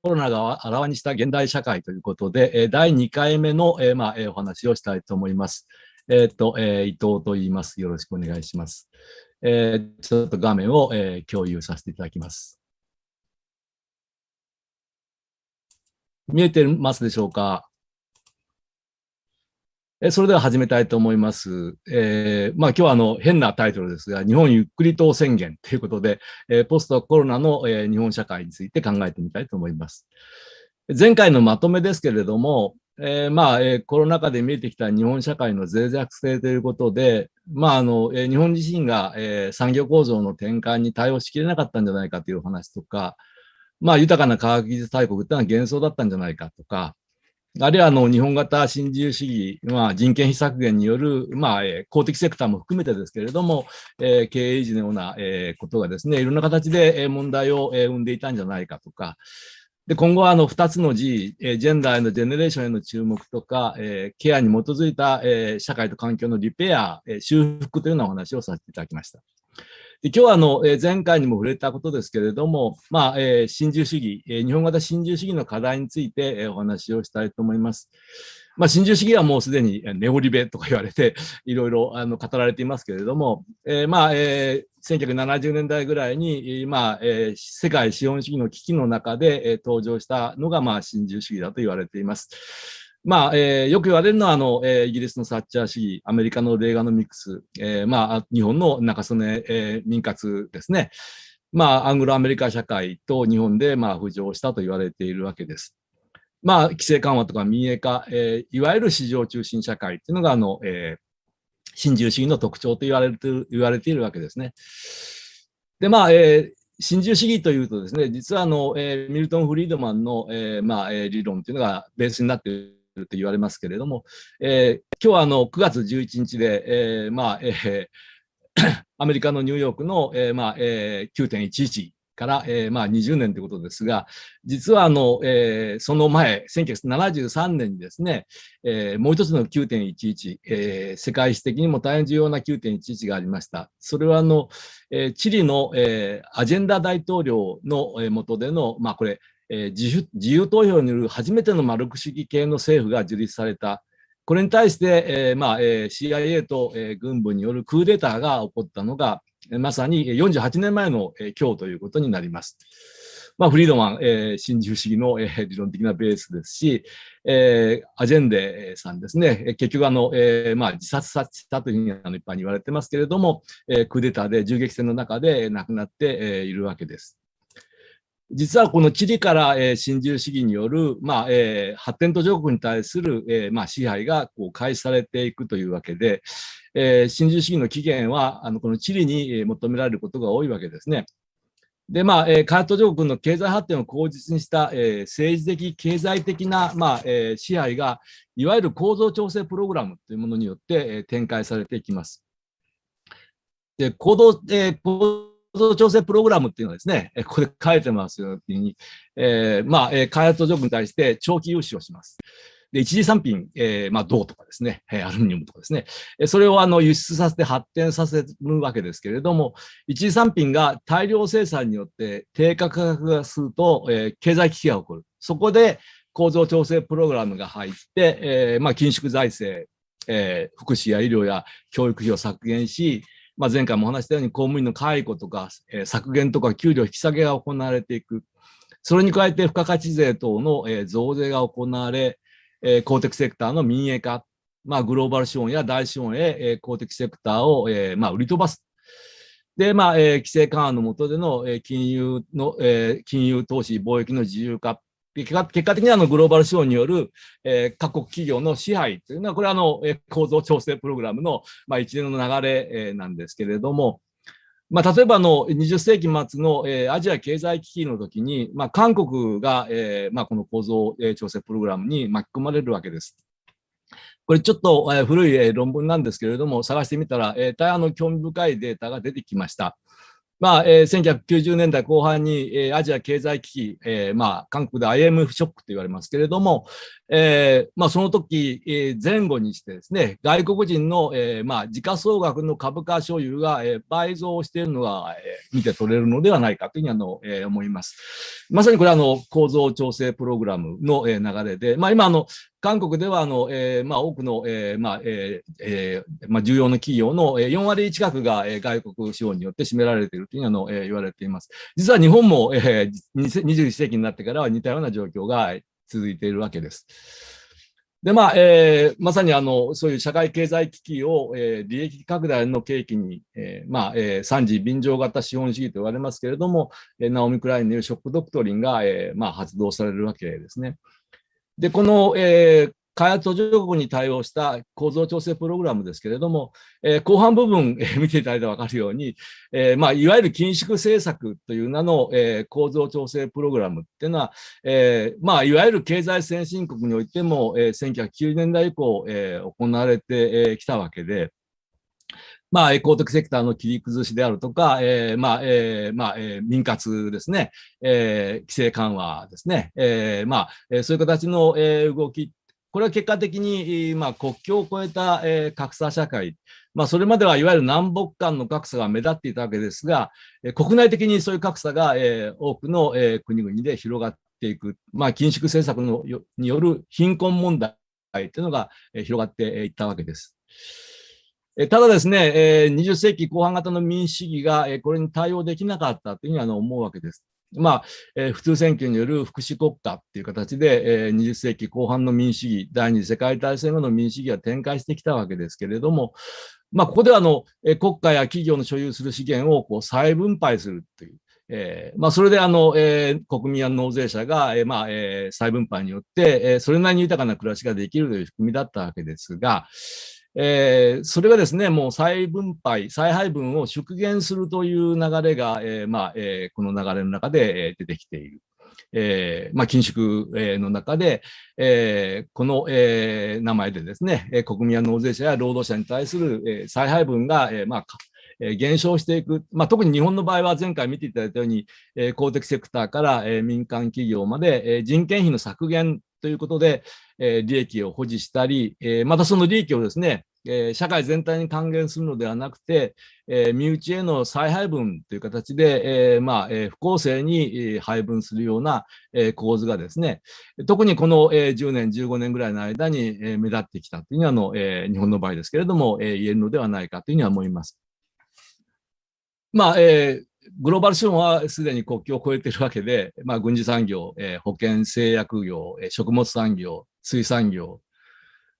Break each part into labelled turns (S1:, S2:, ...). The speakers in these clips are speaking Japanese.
S1: コロナがあらわにした現代社会ということで、第2回目の、お話をしたいと思います。伊藤と言います。よろしくお願いします。ちょっと画面を、共有させていただきます。見えてますでしょうか？それでは始めたいと思います。今日は変なタイトルですが、日本ゆっくり島宣言ということで、ポストコロナの、日本社会について考えてみたいと思います。前回のまとめですけれども、コロナ禍で見えてきた日本社会の脆弱性ということで、日本自身が、産業構造の転換に対応しきれなかったんじゃないかという話とか、豊かな科学技術大国ってのは幻想だったんじゃないかとか、あるいは日本型新自由主義、人件費削減による、公的セクターも含めてですけれども、経営維持のような、ことがですね、いろんな形で問題を生んでいたんじゃないかとか、で今後は2つの G、ジェンダーへのジェネレーションへの注目とか、ケアに基づいた、社会と環境のリペア、修復というようなお話をさせていただきました。で今日は前回にも触れたことですけれども、新自由主義、日本型新自由主義の課題について、お話をしたいと思います。新自由主義はもうすでにネオリベとか言われて、いろいろ語られていますけれども、1970年代ぐらいに、世界資本主義の危機の中で、登場したのが、新自由主義だと言われています。よく言われるのはイギリスのサッチャー主義、アメリカのレーガノミクス、日本の中曽根、民活ですね。アングロアメリカ社会と日本で浮上したと言われているわけです。規制緩和とか民営化、いわゆる市場中心社会というのが新自由主義の特徴と言われているわけですね。で新自由主義というとですね、実はミルトン・フリードマンの、理論というのがベースになっていると言われますけれども、今日は9月11日で、アメリカのニューヨークの、9.11 から、20年ということですが、実はその前、1973年にですね、もう一つの9.11、世界史的にも大変重要な9.11がありました。それはチリの、アジェンダ大統領の下での、これ、自由投票による初めてのマルク主義系の政府が樹立された。これに対して、CIA と、軍部によるクーデターが起こったのが、まさに48年前の、今日ということになります。フリードマン、新自由主義の、理論的なベースですし、アジェンデさんですね、結局自殺したというふうに一般に言われてますけれども、クーデターで銃撃戦の中で亡くなって、いるわけです。実はこのチリから、新自由主義による、発展途上国に対する、支配が開始されていくというわけで、新自由主義の起源はこのチリに求められることが多いわけですね。で開発途上国の経済発展を口実にした、政治的経済的な、支配がいわゆる構造調整プログラムというものによって、展開されていきます。で構造調整プログラムっていうのはですね、ここで書いてますように、開発途上国に対して長期融資をします。で一次産品、銅とかですね、アルミニウムとかですね、それを輸出させて発展させるわけですけれども、一次産品が大量生産によって低価格がすると、経済危機が起こる。そこで構造調整プログラムが入って、緊縮財政、福祉や医療や教育費を削減し、前回もお話したように公務員の解雇とか、削減とか給料引き下げが行われていく。それに加えて付加価値税等の、増税が行われ、公的セクターの民営化、グローバル資本や大資本へ、公的セクターを、売り飛ばす。で、規制緩和の下での、金融投資、貿易の自由化。結果的にグローバル資本による、各国企業の支配というのは、これは構造調整プログラムの、一連の流れ、なんですけれども、例えば20世紀末の、アジア経済危機の時に、韓国が、この構造、調整プログラムに巻き込まれるわけです。これちょっと、古い、論文なんですけれども、探してみたら、大変興味深いデータが出てきました。1990年代後半に、アジア経済危機、韓国で IMF ショックと言われますけれども、その時、前後にしてですね、外国人の、時価総額の株価所有が、倍増しているのが、見て取れるのではないかというふうに思います。まさにこれは構造調整プログラムの、流れで、今韓国では多くの、重要な企業の4割近くが外国資本によって占められているというふうに言われています。実は日本も21世紀になってからは似たような状況が続いているわけです。で、まさにそういう社会経済危機を、利益拡大の契機に、三次便乗型資本主義と言われますけれども、ナオミ・クラインのショックドクトリンが、発動されるわけですね。で、この、開発途上国に対応した構造調整プログラムですけれども、後半部分、見ていただいて分かるように、いわゆる緊縮政策という名の、構造調整プログラムっていうのは、いわゆる経済先進国においても、1990年代以降、行われてきたわけで、公的セクターの切り崩しであるとか、民活ですね、規制緩和ですね、そういう形の、動き、これは結果的に、国境を越えた、格差社会、それまではいわゆる南北間の格差が目立っていたわけですが、国内的にそういう格差が、多くの、国々で広がっていく、緊縮政策による貧困問題というのが、広がっていったわけです。ただですね、20世紀後半型の民主主義がこれに対応できなかったというふうに思うわけです。普通選挙による福祉国家っていう形で、20世紀後半の民主主義、第二次世界大戦後の民主主義が展開してきたわけですけれども、ここでは国家や企業の所有する資源を再分配するという、それで国民や納税者が、再分配によって、それなりに豊かな暮らしができるという仕組みだったわけですが、それがですね、もう再分配、再配分を縮減するという流れが、この流れの中で出てきている。緊縮の中で、この名前でですね、国民や納税者や労働者に対する再配分が減少していく、特に日本の場合は前回見ていただいたように、公的セクターから民間企業まで人件費の削減ということで、利益を保持したり、またその利益をですね、社会全体に還元するのではなくて、身内への再配分という形で、不公正に配分するような構図がですね、特にこの10年、15年ぐらいの間に目立ってきたというのは日本の場合ですけれども、言えるのではないかというふうには思います。グローバル資本はすでに国境を越えているわけで、軍事産業、保険製薬業、食物産業、水産業。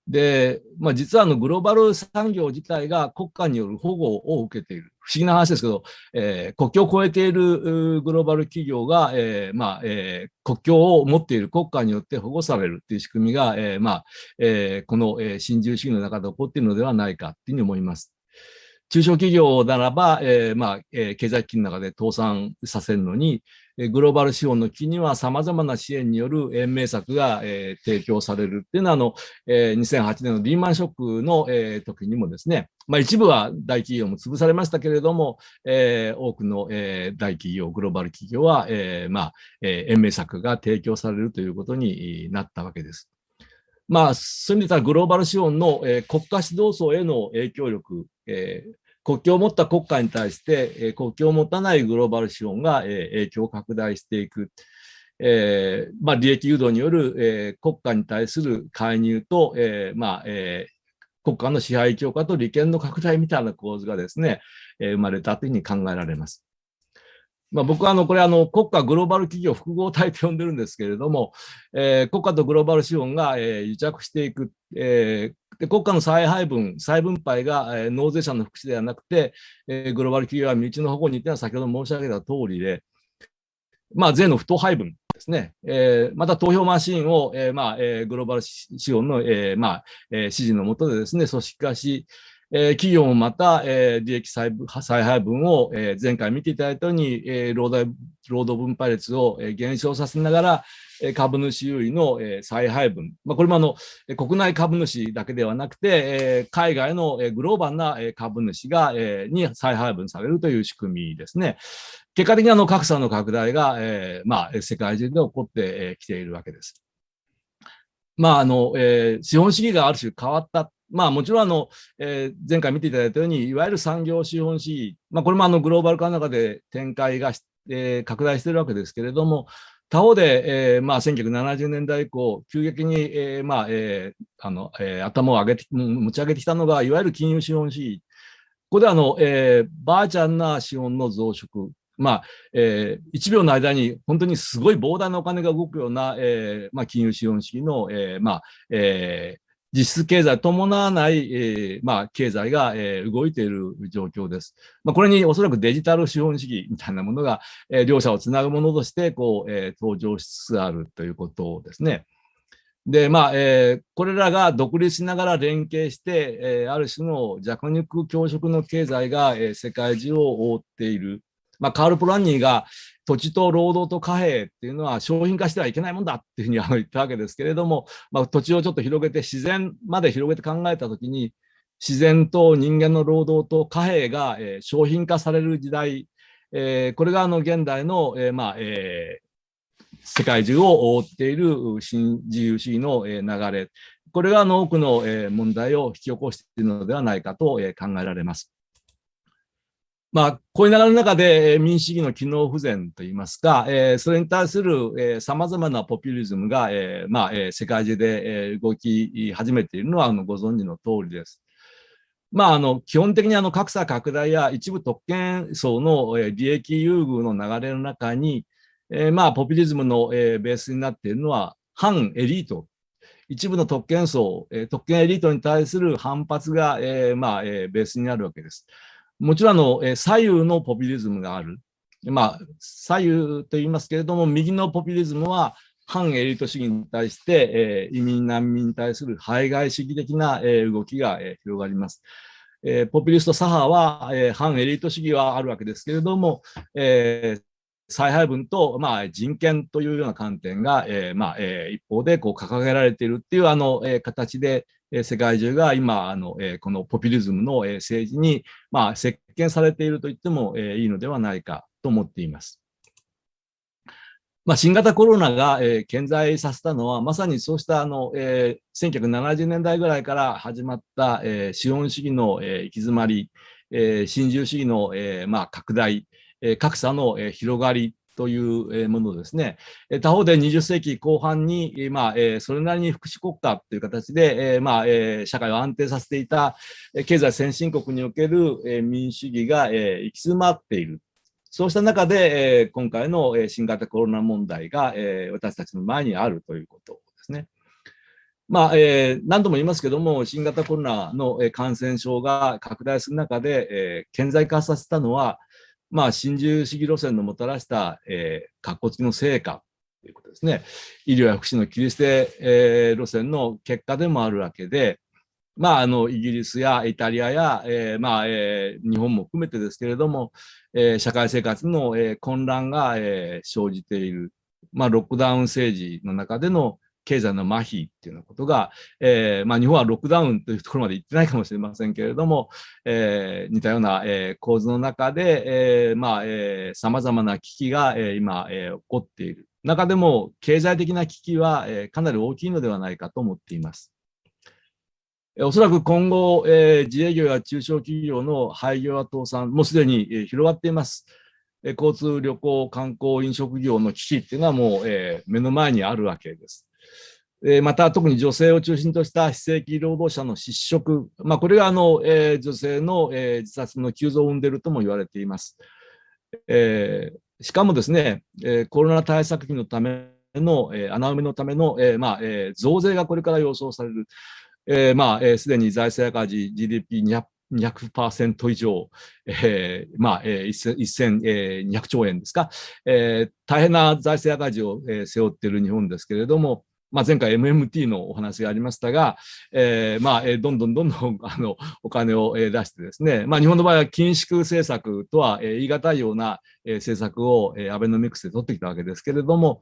S1: で、実はグローバル産業自体が国家による保護を受けている。不思議な話ですけど、国境を越えているグローバル企業が、国境を持っている国家によって保護されるという仕組みが、この新自由主義の中で起こっているのではないかというふうに思います。中小企業ならば、経済危機の中で倒産させるのに、グローバル資本の危機には様々な支援による延命策が、提供されるっていうのは、2008年のリーマンショックの、時にもですね、一部は大企業も潰されましたけれども、多くの、大企業、グローバル企業は、延命策が提供されるということになったわけです。そういう意味ではグローバル資本の、国家指導層への影響力、国境を持った国家に対して、国境を持たないグローバル資本が、影響を拡大していく。利益誘導による、国家に対する介入と、国家の支配強化と利権の拡大みたいな構図がですね、生まれたというふうに考えられます。僕はこれ国家グローバル企業複合体と呼んでるんですけれども、国家とグローバル資本が、癒着していく、で国家の再配分、再分配が、納税者の福祉ではなくて、グローバル企業は身内の保護にというのは先ほど申し上げた通りで、税の不当配分ですね、また投票マシンを、グローバル資本の、指示の下でですね、組織化し、企業もまた、利益再配分を、前回見ていただいたように、労働分配率を減少させながら、株主優位の再配分。これも国内株主だけではなくて、海外のグローバルな株主に再配分されるという仕組みですね。結果的に格差の拡大が、世界中で起こってきているわけです。資本主義がある種変わった。もちろん前回見ていただいたように、いわゆる産業資本主義、これもグローバル化の中で展開が拡大しているわけですけれども、他方で、1970年代以降、急激に、頭を持ち上げてきたのが、いわゆる金融資本主義。ここでバーチャルな資本の増殖。1秒の間に本当にすごい膨大なお金が動くような、金融資本主義の、実質経済を伴わない、経済が、動いている状況です。これにおそらくデジタル資本主義みたいなものが、両者をつなぐものとして登場しつつあるということですね。で、これらが独立しながら連携して、ある種の弱肉強食の経済が、世界中を覆っている。カール・ポランニーが土地と労働と貨幣っていうのは商品化してはいけないもんだっていうふうに言ったわけですけれども、土地をちょっと広げて自然まで広げて考えたときに、自然と人間の労働と貨幣が、商品化される時代、これが現代の、世界中を覆っている新自由主義の流れ、これが多くの問題を引き起こしているのではないかと考えられます。こういう流れの中で民主主義の機能不全といいますか、それに対するさまざまなポピュリズムが世界中で動き始めているのはご存知の通りです。基本的に格差拡大や一部特権層の利益優遇の流れの中に、ポピュリズムのベースになっているのは反エリート、一部の特権層、特権エリートに対する反発がベースになるわけです。もちろん左右のポピュリズムがある。左右と言いますけれども、右のポピュリズムは反エリート主義に対して、移民・難民に対する排外主義的な動きが広がります。ポピュリスト左派は反エリート主義はあるわけですけれども、再配分と、人権というような観点が、一方で掲げられているっていう形で、世界中が今このポピュリズムの政治に、席巻されていると言ってもいいのではないかと思っています。新型コロナが顕在させたのは、まさにそうした1970年代ぐらいから始まった資本主義の行き詰まり、新自由主義の拡大、格差の広がりというものですね。他方で20世紀後半に、それなりに福祉国家という形で、社会を安定させていた経済先進国における民主主義が行き詰まっている。そうした中で、今回の新型コロナ問題が私たちの前にあるということですね。何度も言いますけども、新型コロナの感染症が拡大する中で、顕在化させたのは、新自由主義路線のもたらした格好付きの成果ということですね。医療や福祉の切り捨て路線の結果でもあるわけで、イギリスやイタリアや、日本も含めてですけれども、社会生活の混乱が生じている、ロックダウン政治の中での経済の麻痺っていうようなことが、日本はロックダウンというところまで行ってないかもしれませんけれども、似たような構図の中でさまざまな危機が今起こっている中でも、経済的な危機はかなり大きいのではないかと思っています。おそらく今後、自営業や中小企業の廃業や倒産、もうすでに広がっています。交通、旅行、観光、飲食業の危機っていうのはもう目の前にあるわけです。また、特に女性を中心とした非正規労働者の失職、これが女性の自殺の急増を生んでいるとも言われています。しかもですね、コロナ対策費のための穴埋めのための増税がこれから予想される。すでに財政赤字 GDP200% 以上、1200兆円ですか、大変な財政赤字を背負っている日本ですけれども、前回 MMT のお話がありましたが、どんどんお金を出してですね、日本の場合は緊縮政策とは言い難いような政策をアベノミクスで取ってきたわけですけれども、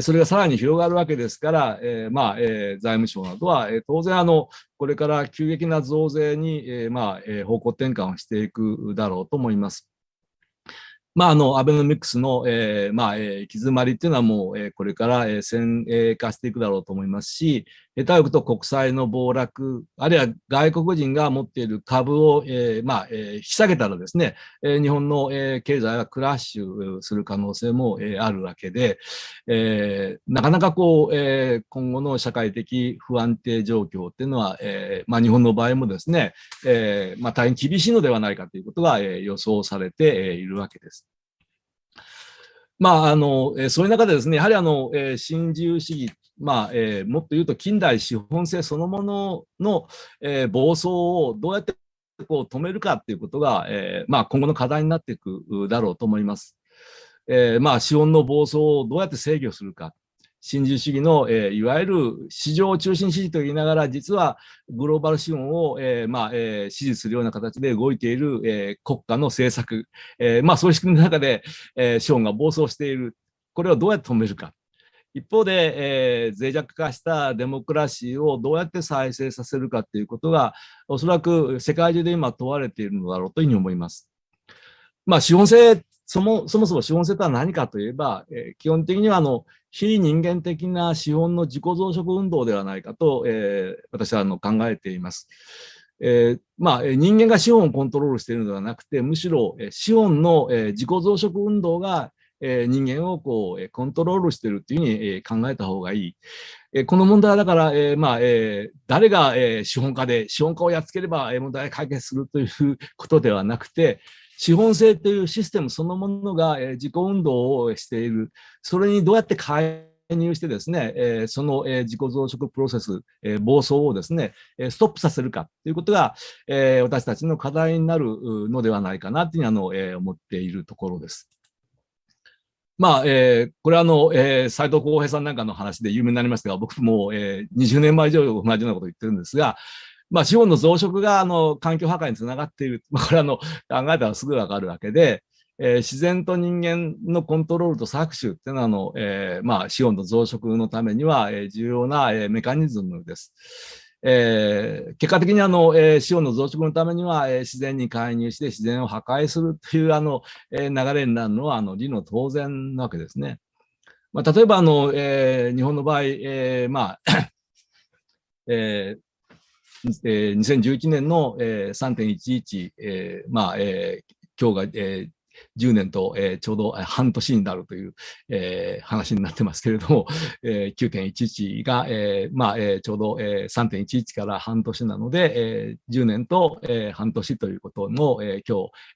S1: それがさらに広がるわけですから、財務省などは当然これから急激な増税に方向転換をしていくだろうと思います。アベノミクスの、行き詰まりっていうのはもう、これから、先化していくだろうと思いますし、下手をくと国債の暴落、あるいは外国人が持っている株を、引き下げたらですね、日本の、経済がクラッシュする可能性も、あるわけで、なかなかこう、今後の社会的不安定状況っていうのは、日本の場合もですね、大変厳しいのではないかということが、予想されて、いるわけです。そういう中でですね、やはり新自由主義、もっと言うと近代資本制そのものの、暴走をどうやってこう止めるかっていうことが、今後の課題になっていくだろうと思います。資本の暴走をどうやって制御するか。新自由主義の、いわゆる市場中心主義と言いながら、実はグローバル資本を、支持するような形で動いている、国家の政策、そういう仕組みの中で、資本が暴走している。これをどうやって止めるか。一方で、脆弱化したデモクラシーをどうやって再生させるかということが、おそらく世界中で今問われているのだろうというふうに思います。資本性、そもそも資本性とは何かといえば、基本的には非人間的な資本の自己増殖運動ではないかと、私は考えています。人間が資本をコントロールしているのではなくて、むしろ資本の自己増殖運動が人間をこうコントロールしているというふうに考えた方がいい。この問題はだから、誰が資本家で資本家をやっつければ問題が解決するということではなくて、資本制というシステムそのものが自己運動をしている。それにどうやって介入してですね、その自己増殖プロセス、暴走をですね、ストップさせるかということが私たちの課題になるのではないかなというふうに思っているところです。これは斉藤浩平さんなんかの話で有名になりましたが、僕も20年前以上同じようなことを言ってるんですが、資本の増殖が環境破壊につながっている。これは考えたらすぐわかるわけで、自然と人間のコントロールと搾取っていうのは資本の増殖のためには重要なメカニズムです。結果的に資本の増殖のためには自然に介入して自然を破壊するという流れになるのは理の当然なわけですね。例えば日本の場合、2011年の3.11、今日が10年とちょうど半年になるという話になってますけれども、9.11 がちょうど3.11から半年なので10年と半年ということの今日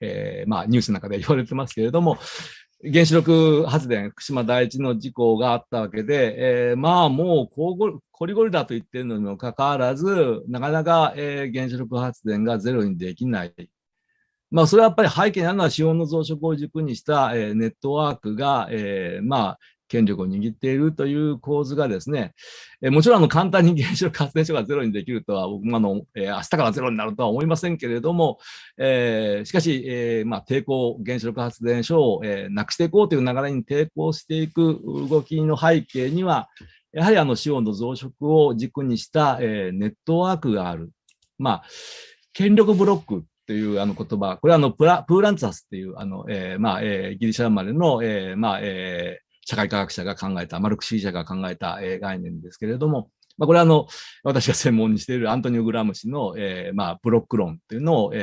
S1: ニュースの中で言われてますけれども、原子力発電、福島第一の事故があったわけで、もうこりごりだと言っているのにもかかわらず、なかなか原子力発電がゼロにできない。それはやっぱり背景にあるのは資本の増殖を軸にしたネットワークが権力を握っているという構図がですね、もちろん簡単に原子力発電所がゼロにできるとは僕も明日からゼロになるとは思いませんけれども、しかし、抵抗原子力発電所をなくしていこうという流れに抵抗していく動きの背景には、やはり資本の増殖を軸にしたネットワークがある。権力ブロックという言葉、これはプーランツァスっていうギリシャ生まれの社会科学者が考えた、マルクス主義者が考えた概念ですけれども、これは私が専門にしているアントニオ・グラム氏のブロック論というのを引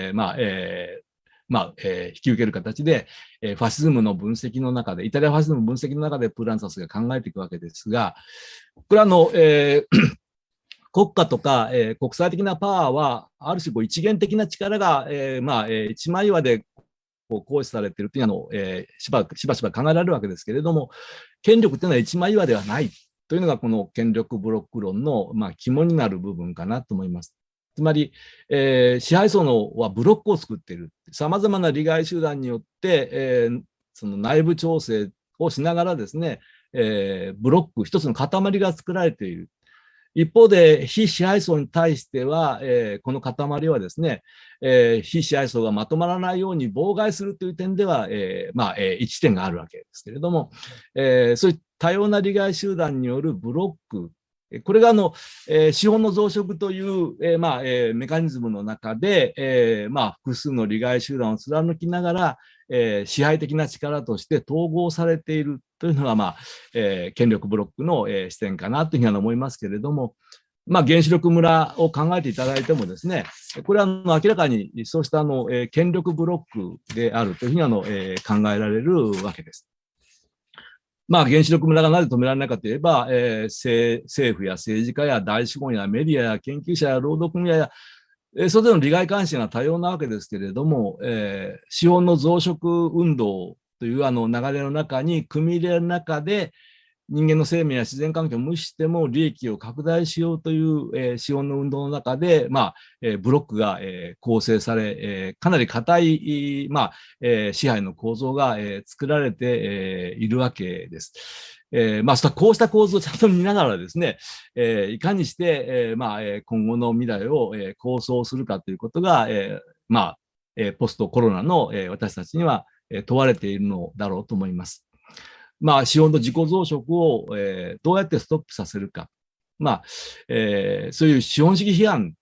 S1: き受ける形で、ファシズムの分析の中で、イタリアファシズムの分析の中でプーランツァスが考えていくわけですが、これは国家とか、国際的なパワーは、ある種一元的な力が、一枚岩で行使されているというのを、しばしば考えられるわけですけれども、権力というのは一枚岩ではないというのが、この権力ブロック論の、肝になる部分かなと思います。つまり、支配層はブロックを作っている。さまざまな利害集団によって、その内部調整をしながらですね、ブロック、一つの塊が作られている。一方で、非支配層に対しては、この塊はですね、非支配層がまとまらないように妨害するという点では、一致点があるわけですけれども、そういう多様な利害集団によるブロックこれが資本の増殖という、メカニズムの中で、複数の利害集団を貫きながら、支配的な力として統合されているというのが、権力ブロックの、視点かなというふうに思いますけれども、原子力村を考えていただいてもですね、これは明らかにそうした権力ブロックであるというふうに考えられるわけです。原子力村がなぜ止められないかといえば、政府や政治家や大資本やメディアや研究者や労働組合や、それぞれの利害関心が多様なわけですけれども、資本の増殖運動という流れの中に組み入れる中で、人間の生命や自然環境を無視しても利益を拡大しようという、資本の運動の中で、ブロックが、構成され、かなり固い、支配の構造が、作られて、いるわけです。こうした構図をちゃんと見ながらですね、いかにして、今後の未来を、構想するかということが、ポストコロナの、私たちには、問われているのだろうと思います。資本の自己増殖を、どうやってストップさせるか。そういう資本主義批判、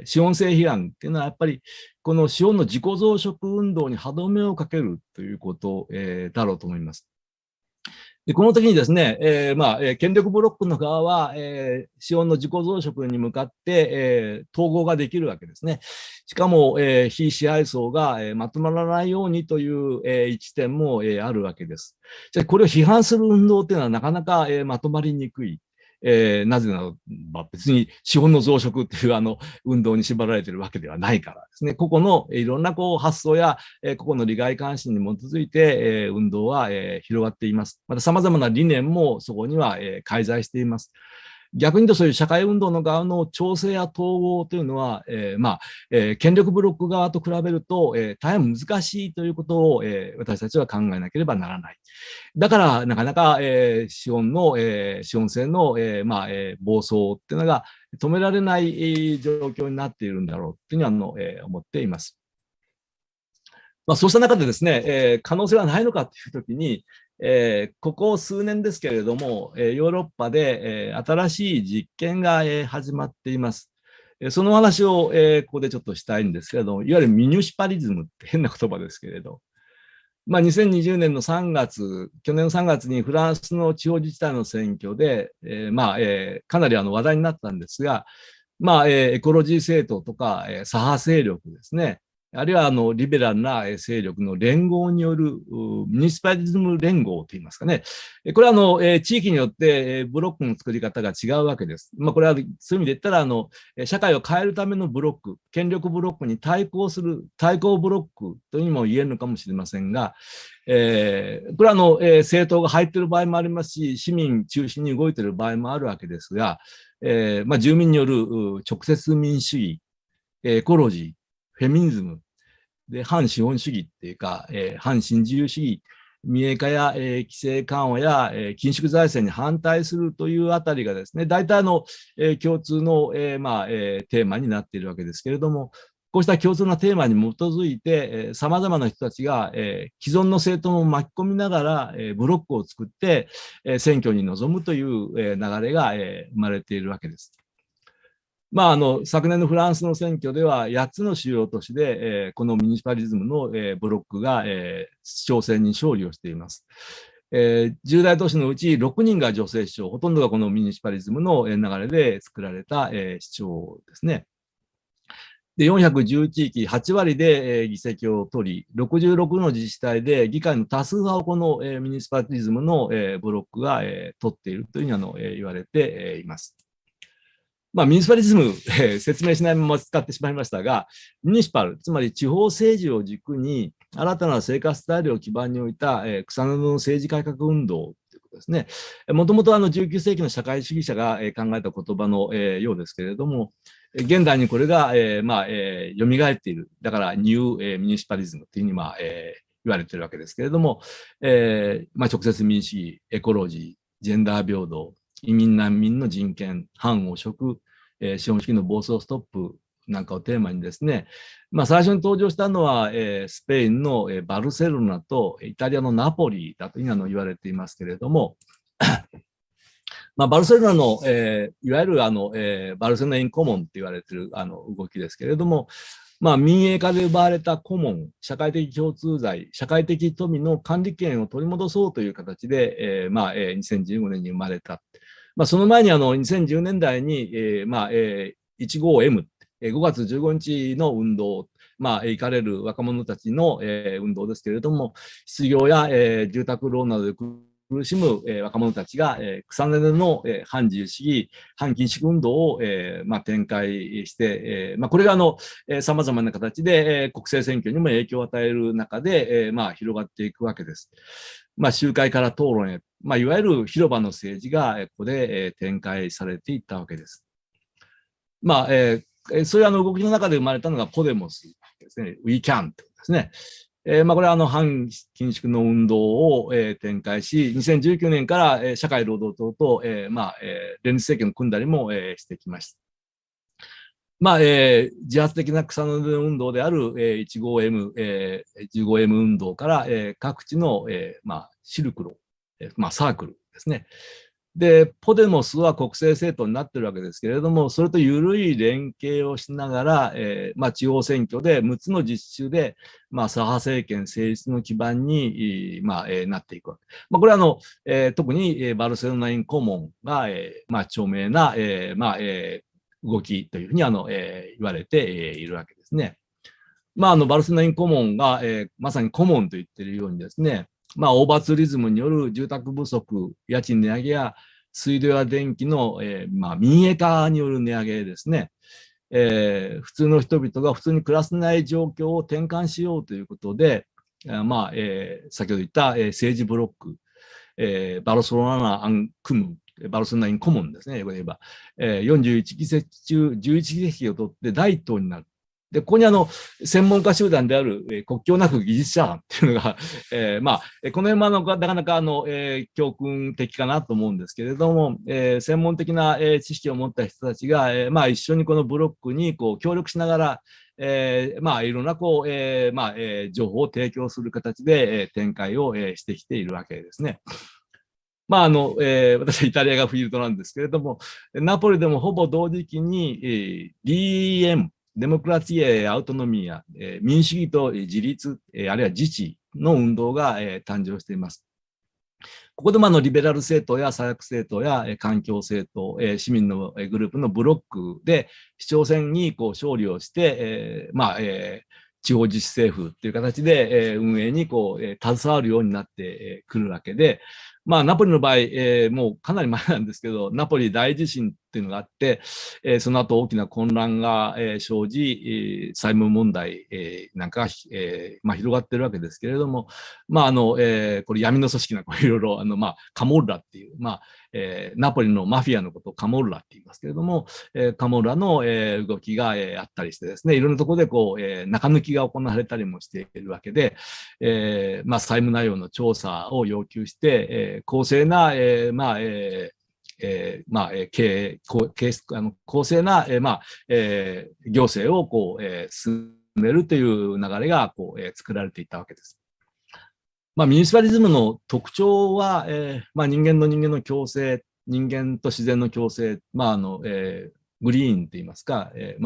S1: 資本性批判っていうのはやっぱりこの資本の自己増殖運動に歯止めをかけるということ、だろうと思います。でこの時にですね、権力ブロックの側は、資本の自己増殖に向かって、統合ができるわけですね。しかも、非支配層が、まとまらないようにという、一点も、あるわけです。じゃあこれを批判する運動というのはなかなか、まとまりにくい。なぜならば別に資本の増殖っていう運動に縛られているわけではないからですね。個々のいろんな発想や個々の利害関心に基づいて運動は広がっています。また様々な理念もそこには介在しています。逆に言うとそういう社会運動の側の調整や統合というのは、権力ブロック側と比べると、大変難しいということを、私たちは考えなければならない。だからなかなか、資本性の、暴走っていうのが止められない状況になっているんだろうというふうに思っています。そうした中でですね、可能性はないのかというときに、ここ数年ですけれども、ヨーロッパで、新しい実験が、始まっています。その話を、ここでちょっとしたいんですけれども、いわゆるミニュシパリズムって変な言葉ですけれど、2020年の3月、去年の3月にフランスの地方自治体の選挙で、かなり話題になったんですが、エコロジー政党とか、左派勢力ですね、あるいはリベラルな勢力の連合によるミニシパリズム連合といいますかね。これは地域によってブロックの作り方が違うわけです。これはそういう意味で言ったら社会を変えるためのブロック、権力ブロックに対抗する対抗ブロックというにも言えるのかもしれませんが、これは政党が入っている場合もありますし、市民中心に動いている場合もあるわけですが、住民による直接民主主義、エコロジー、フェミニズムで反資本主義っていうか、反新自由主義、民営化や、規制緩和や、緊縮財政に反対するというあたりがですね、大体共通の、テーマになっているわけですけれども、こうした共通のテーマに基づいて、様々な人たちが、既存の政党を巻き込みながら、ブロックを作って、選挙に臨むという、流れが、生まれているわけです。昨年のフランスの選挙では8つの主要都市で、このミニシパリズムの、ブロックが、市長選に勝利をしています。10大都市のうち6人が女性市長、ほとんどがこのミニシパリズムの流れで作られた、市長ですね。で、410地域、8割で、議席を取り、66の自治体で議会の多数派をこの、ミニシパリズムの、ブロックが、取っているというふうに言われて、います。ミニシパリズム、説明しないまま使ってしまいましたが、ミニシパル、つまり地方政治を軸に、新たな生活スタイルを基盤に置いた、草の根の政治改革運動ということですね。もともと19世紀の社会主義者が、考えた言葉の、ようですけれども、現代にこれが、蘇っている。だから、ニュー、ミニシパリズムというふうに、言われているわけですけれども、直接民主主義、エコロジー、ジェンダー平等、移民難民の人権、反汚職、資本主義の暴走ストップなんかをテーマにですね、最初に登場したのは、スペインの、バルセロナとイタリアのナポリだというふうに言われていますけれども、バルセロナの、いわゆるバルセロナインコモンって言われている動きですけれども、民営化で奪われたコモン、社会的共通財、社会的富の管理権を取り戻そうという形で、2015年に生まれた。その前に2010年代に、15M、5月15日の運動、行かれる若者たちの、運動ですけれども、失業や、住宅ローンなどで苦しむ、若者たちが、草根での、反自由主義、反緊縮運動を、展開して、これがさまざまな形で、国政選挙にも影響を与える中で、広がっていくわけです。集会から討論へ、いわゆる広場の政治が、ここで、展開されていったわけです。そういう動きの中で生まれたのがポデモスですね、We Can というですね。これは反緊縮の運動を、展開し、2019年から、社会労働党と、連立政権を組んだりも、してきました。自発的な草の根運動である、15M、15M 運動から、各地の、シルクロ、サークルですね。で、ポデモスは国政政党になっているわけですけれども、それと緩い連携をしながら、地方選挙で6つの自治州で、左派政権成立の基盤に、なっていくわけ。これは特に、バルセロナインコモンが、著名な、動きというふうに言われているわけですね。バルセロナインコモンが、まさにコモンと言っているようにですね、オーバーツーリズムによる住宅不足、家賃値上げや水道や電気の、民営化による値上げですね、普通の人々が普通に暮らせない状況を転換しようということで、先ほど言った、政治ブロック、バルセロナアンクム、バルセロナインコモンですね、英語で言えば、41議席中11議席を取って第一党になる。で、ここに専門家集団である、国境なく技術者団っていうのが、この辺もなかなか教訓的かなと思うんですけれども、専門的な、知識を持った人たちが、一緒にこのブロックに協力しながら、いろんな情報を提供する形で、展開を、してきているわけですね。私はイタリアがフィールドなんですけれども、ナポリでもほぼ同時期に、DEM、デモクラティエ・アウトノミア、民主主義と自立、あるいは自治の運動が、誕生しています。ここでもリベラル政党や左翼政党や環境政党、市民のグループのブロックで市長選に勝利をして、地方自治政府という形で運営に携わるようになってくるわけで、ナポリの場合、もうかなり前なんですけど、ナポリ大地震っていうのがあって、その後大きな混乱が生じ、債務問題なんかが広がってるわけですけれども、これ闇の組織なんかいろいろ、カモルラっていう、ナポリのマフィアのことをカモルラって言いますけれども、カモルラの動きがあったりしてですね、いろんなところで中抜きが行われたりもしているわけで、債務内容の調査を要求して、公正な、公正な、行政を進めるという流れが作られていったわけです。ミニシパリズムの特徴は、人間の共生、人間と自然の共生、グリーンといいますか、エ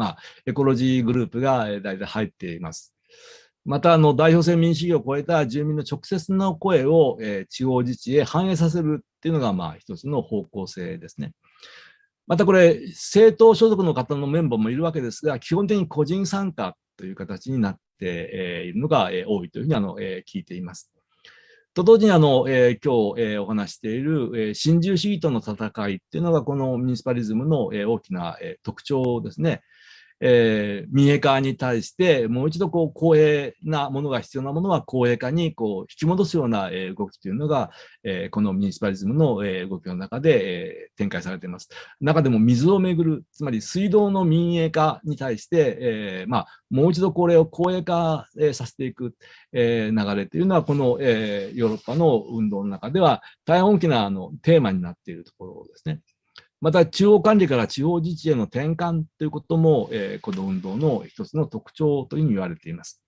S1: コロジーグループが大体入っています。また代表制民主主義を超えた住民の直接の声を、地方自治へ反映させるっていうのが一つの方向性ですね。またこれ政党所属の方のメンバーもいるわけですが、基本的に個人参加という形になっているのが多いというふうに聞いています。と同時に今日お話している新自由主義との戦いっていうのがこのミニシパリズムの大きな特徴ですね。民営化に対してもう一度公営なものが必要なものは公営化に引き戻すような動きというのがこのミニシパリズムの動きの中で展開されています。中でも水をめぐる、つまり水道の民営化に対してもう一度これを公営化させていく流れというのはこのヨーロッパの運動の中では大変大きなテーマになっているところですね。また中央管理から地方自治への転換ということも、この運動の一つの特徴というふうに言われています。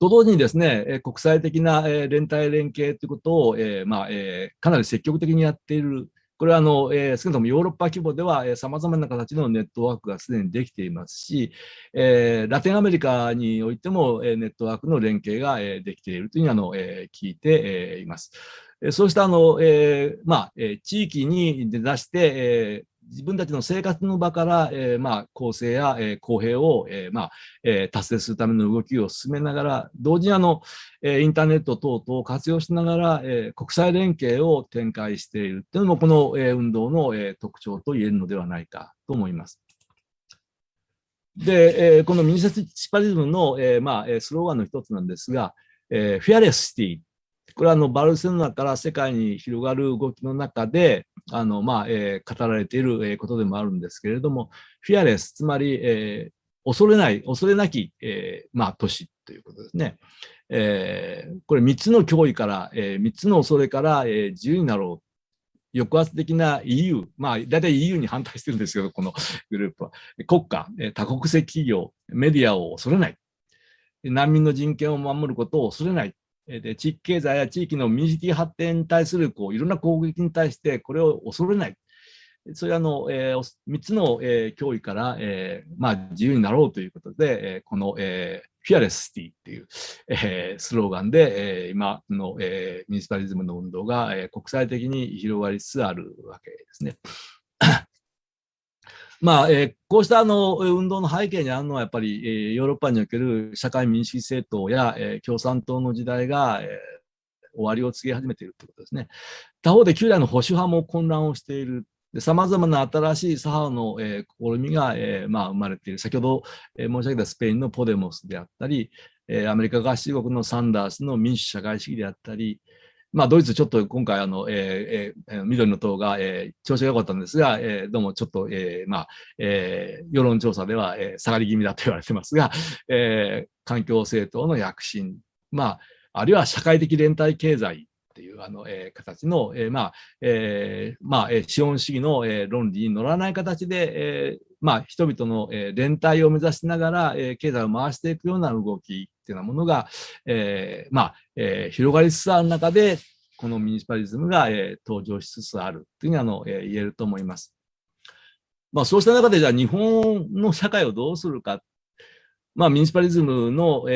S1: と同時にですね、国際的な連帯連携ということを、かなり積極的にやっているこれは少なくともヨーロッパ規模ではさまざまな形のネットワークがすでにできていますし、ラテンアメリカにおいてもネットワークの連携ができているというのを聞いています。そうした地域に出だして、自分たちの生活の場から、公正や、公平を、達成するための動きを進めながら、同時にインターネット等々を活用しながら、国際連携を展開しているというのも、この、運動の、特徴と言えるのではないかと思います。で、このミニシパリズムの、スローガンの一つなんですが、フェアレスシティ。これはバルセロナから世界に広がる動きの中で語られていることでもあるんですけれども、フェアレス、つまり、恐れなき、都市ということですね。これ3つの脅威から、3つの恐れから、自由になろう。抑圧的な EU、大体 EU に反対してるんですけど、このグループは。国家、多国籍企業、メディアを恐れない。難民の人権を守ることを恐れない。で地域経済や地域の民主的発展に対するいろんな攻撃に対してこれを恐れない。それは3つの、脅威から、自由になろうということで、この、フィアレスシティっていう、スローガンで、今の、ミニスパリズムの運動が、国際的に広がりつつあるわけですね。こうした運動の背景にあるのはやっぱり、ヨーロッパにおける社会民主主義政党や、共産党の時代が、終わりを告げ始めているということですね。他方で旧来の保守派も混乱をしている。さまざまな新しい左派の、試みが、生まれている。先ほど、申し上げたスペインのポデモスであったり、アメリカ合衆国のサンダースの民主社会主義であったり、ドイツちょっと今回緑の党が、調子が良かったんですが、どうもちょっと、世論調査では、下がり気味だと言われてますが、環境政党の躍進、あるいは社会的連帯経済っていう形の、資本主義の、論理に乗らない形で、人々の、連帯を目指しながら、経済を回していくような動きっていうようなものが、広がりつつある中で、このミニシパリズムが、登場しつつあるというふうに言えると思います。そうした中で、じゃあ日本の社会をどうするか。ミニシパリズムの、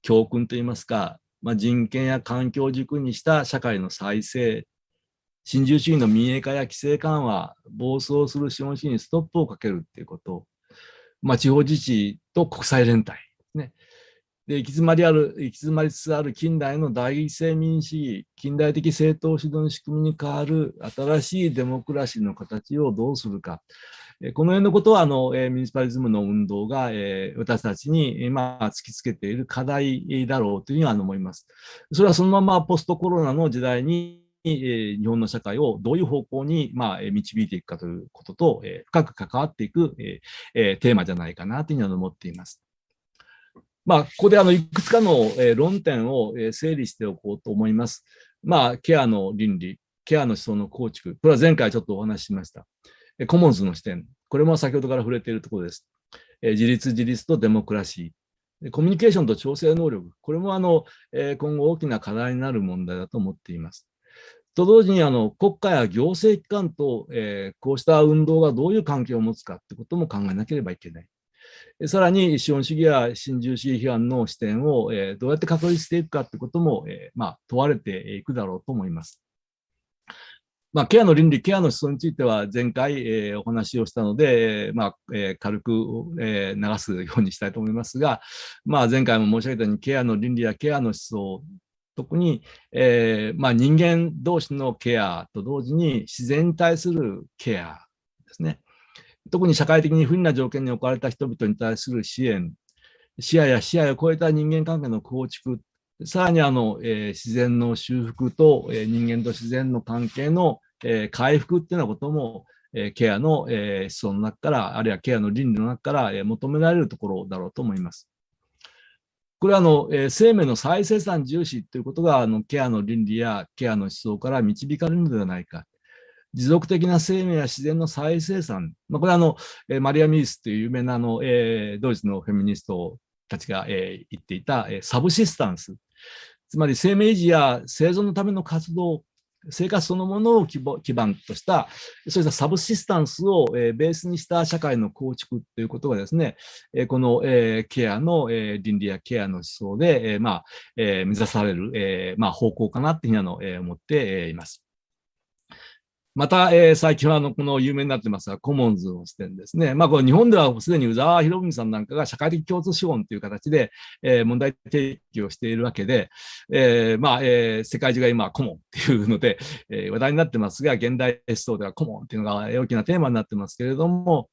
S1: 教訓といいますか、人権や環境を軸にした社会の再生、新自由主義の民営化や規制緩和、暴走する資本主義にストップをかけるということ、地方自治と国際連帯ですね。で行き詰まりつつある近代の代議制民主主義、近代的政党主導の仕組みに代わる新しいデモクラシーの形をどうするか。この辺のことはミニシパリズムの運動が私たちに今突きつけている課題だろうというふうに思います。それはそのままポストコロナの時代に日本の社会をどういう方向に導いていくかということと深く関わっていくテーマじゃないかなというふうに思っています。ここでいくつかの論点を整理しておこうと思います。ケアの倫理、ケアの思想の構築、これは前回ちょっとお話ししました。コモンズの視点、これも先ほどから触れているところです。自立とデモクラシー、コミュニケーションと調整能力、これも今後大きな課題になる問題だと思っています。と同時に国家や行政機関と、こうした運動がどういう関係を持つかということも考えなければいけない。さらに資本主義や新自由主義批判の視点をどうやって確立していくかということも問われていくだろうと思います。ケアの倫理、ケアの思想については前回、お話をしたので、軽く、流すようにしたいと思いますが、前回も申し上げたようにケアの倫理やケアの思想、特に、人間同士のケアと同時に自然に対するケアですね。特に社会的に不利な条件に置かれた人々に対する支援、視野や視野を超えた人間関係の構築、さらに自然の修復と、人間と自然の関係の、回復っていうようなことも、ケアの、思想の中から、あるいはケアの倫理の中から、求められるところだろうと思います。これは生命の再生産重視ということがケアの倫理やケアの思想から導かれるのではないか。持続的な生命や自然の再生産。これはマリア・ミースという有名なドイツのフェミニストたちが、言っていた、サブシスタンス。つまり生命維持や生存のための活動、生活そのものを基盤とした、そういったサブシスタンスをベースにした社会の構築ということがですね、このケアの倫理やケアの思想で目指される方向かなというふうに思っています。また、最近はこの有名になってますが、コモンズの視点ですね。これ日本ではすでに宇沢博文さんなんかが社会的共通資本という形で、問題提起をしているわけで、世界中が今コモンっていうので、話題になってますが、現代思想ではコモンっていうのが大きなテーマになってますけれども、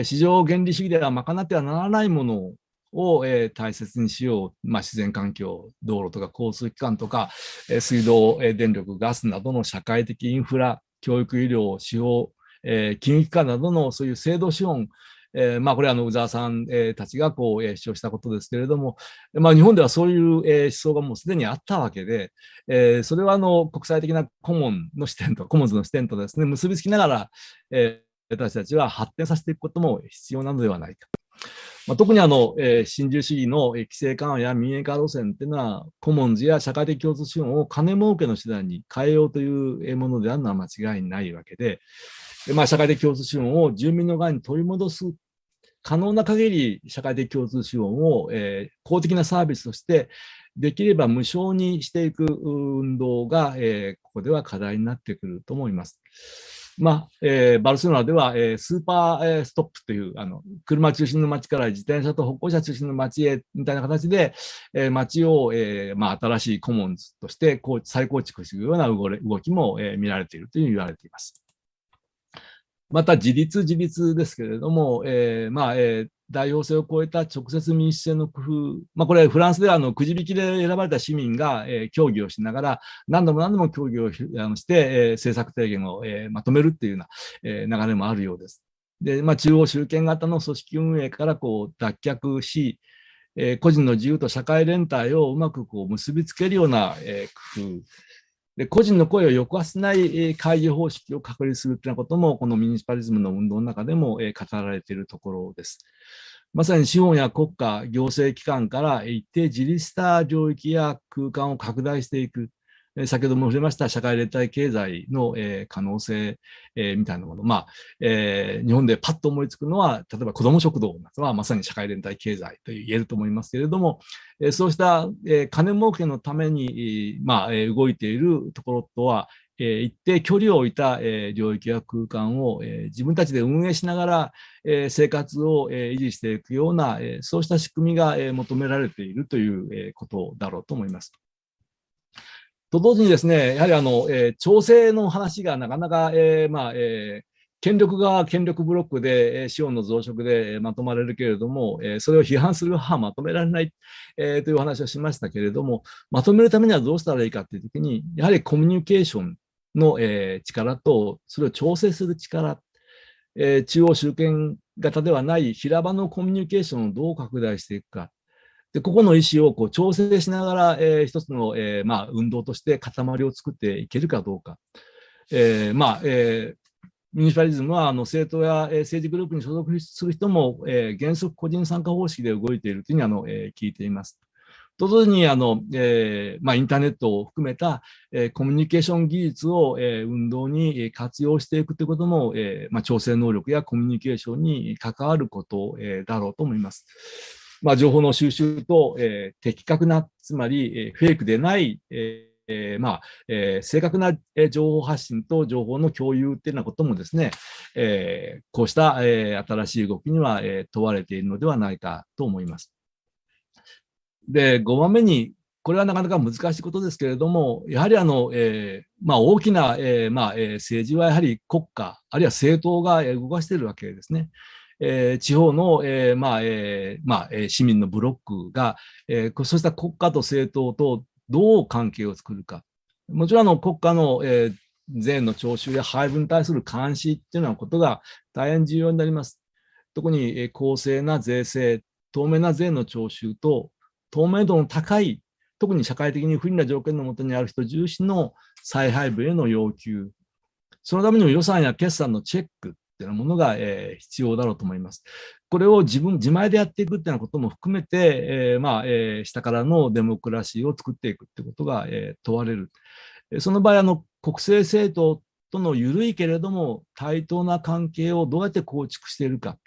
S1: 市場原理主義では賄ってはならないものを大切にしよう、自然環境、道路とか交通機関とか、水道、電力、ガスなどの社会的インフラ、教育、医療、司法、金融機関などのそういう制度資本、これは宇沢さん、たちが主張したことですけれども、日本ではそういう、思想がもうすでにあったわけで、それは国際的なコモンズの視点とですね、結びつきながら、私たちは発展させていくことも必要なのではないか。特に新自由主義の規制緩和や民営化路線というのは、コモンズや社会的共通資本を金儲けの手段に変えようというものであるのは間違いないわけで、社会的共通資本を住民の側に取り戻す、可能な限り社会的共通資本を、公的なサービスとして、できれば無償にしていく運動が、ここでは課題になってくると思います。バルセロナでは、スーパー、ストップという車中心の街から自転車と歩行者中心の街へみたいな形で、街を、新しいコモンズとして再構築するような動きも、見られているという言われています。また自立ですけれども、代表性を超えた直接民主制の工夫、これフランスではくじ引きで選ばれた市民が、協議をしながら何度も協議をして、政策提言を、まとめるっていうような、流れもあるようです。で、中央集権型の組織運営から脱却し、個人の自由と社会連帯をうまく結びつけるような、工夫。で個人の声を抑圧しない会議方式を確立するというようなことも、このミニシパリズムの運動の中でも語られているところです。まさに資本や国家、行政機関から一定自立した領域や空間を拡大していく。先ほども触れました社会連帯経済の可能性みたいなもの、日本でパッと思いつくのは、例えば子ども食堂などはまさに社会連帯経済と言えると思いますけれども、そうした金儲けのために動いているところとは一定距離を置いた領域や空間を自分たちで運営しながら生活を維持していくようなそうした仕組みが求められているということだろうと思います。と同時にですね、やはり調整の話がなかなか、権力が権力ブロックで資本の増殖でまとまれるけれども、それを批判する派はまとめられない、という話をしましたけれども、まとめるためにはどうしたらいいかというときに、やはりコミュニケーションの力と、それを調整する力、中央集権型ではない平場のコミュニケーションをどう拡大していくか。でここの意思を調整しながら、一つの、運動として塊を作っていけるかどうか。ミニシパリズムは政党や政治グループに所属する人も、原則個人参加方式で動いているというふうに聞いています。と同時にインターネットを含めた、コミュニケーション技術を、運動に活用していくということも、調整能力やコミュニケーションに関わること、だろうと思います。情報の収集と、的確な、つまり、フェイクでない、正確な情報発信と情報の共有っていうようなこともですね、こうした、新しい動きには、問われているのではないかと思います。で、5番目に、これはなかなか難しいことですけれども、やはり大きな、政治はやはり国家、あるいは政党が動かしているわけですね。地方の、市民のブロックが、そうした国家と政党とどう関係を作るか。もちろん国家の、税の徴収や配分に対する監視っていうようなことが大変重要になります。特に、公正な税制、透明な税の徴収と、透明度の高い、特に社会的に不利な条件のもとにある人重視の再配分への要求。そのためにも予算や決算のチェックっていうものが、必要だろうと思います。これを自前でやっていくっていうようなことも含めて、下からのデモクラシーを作っていくってことが、問われる。その場合、国政政党との緩いけれども対等な関係をどうやって構築しているか、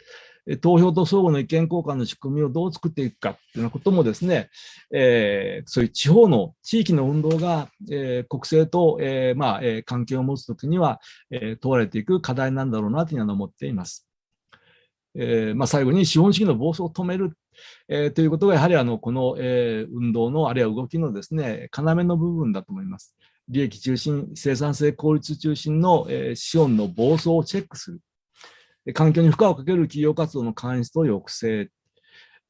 S1: 投票と相互の意見交換の仕組みをどう作っていくかというようなこともですね、そういう地方の地域の運動が、国政と、関係を持つときには、問われていく課題なんだろうなというのは思っています。最後に資本主義の暴走を止める、ということがやはりこの、運動のあるいは動きのですね、要の部分だと思います。利益中心、生産性効率中心の、資本の暴走をチェックする。環境に負荷をかける企業活動の監視と抑制、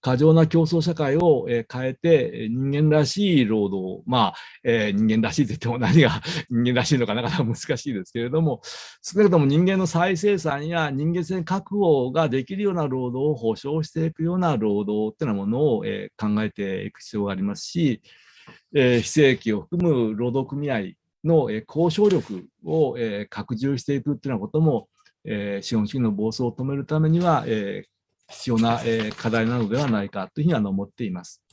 S1: 過剰な競争社会を変えて人間らしい労働、人間らしいと言っても何が人間らしいのかなかなか難しいですけれども、少なくとも人間の再生産や人間性確保ができるような労働を保障していくような労働っていうようなものを考えていく必要がありますし、非正規を含む労働組合の交渉力を拡充していくっていうようなことも資本主義の暴走を止めるためには、必要な、課題なのではないかというふうに思っています。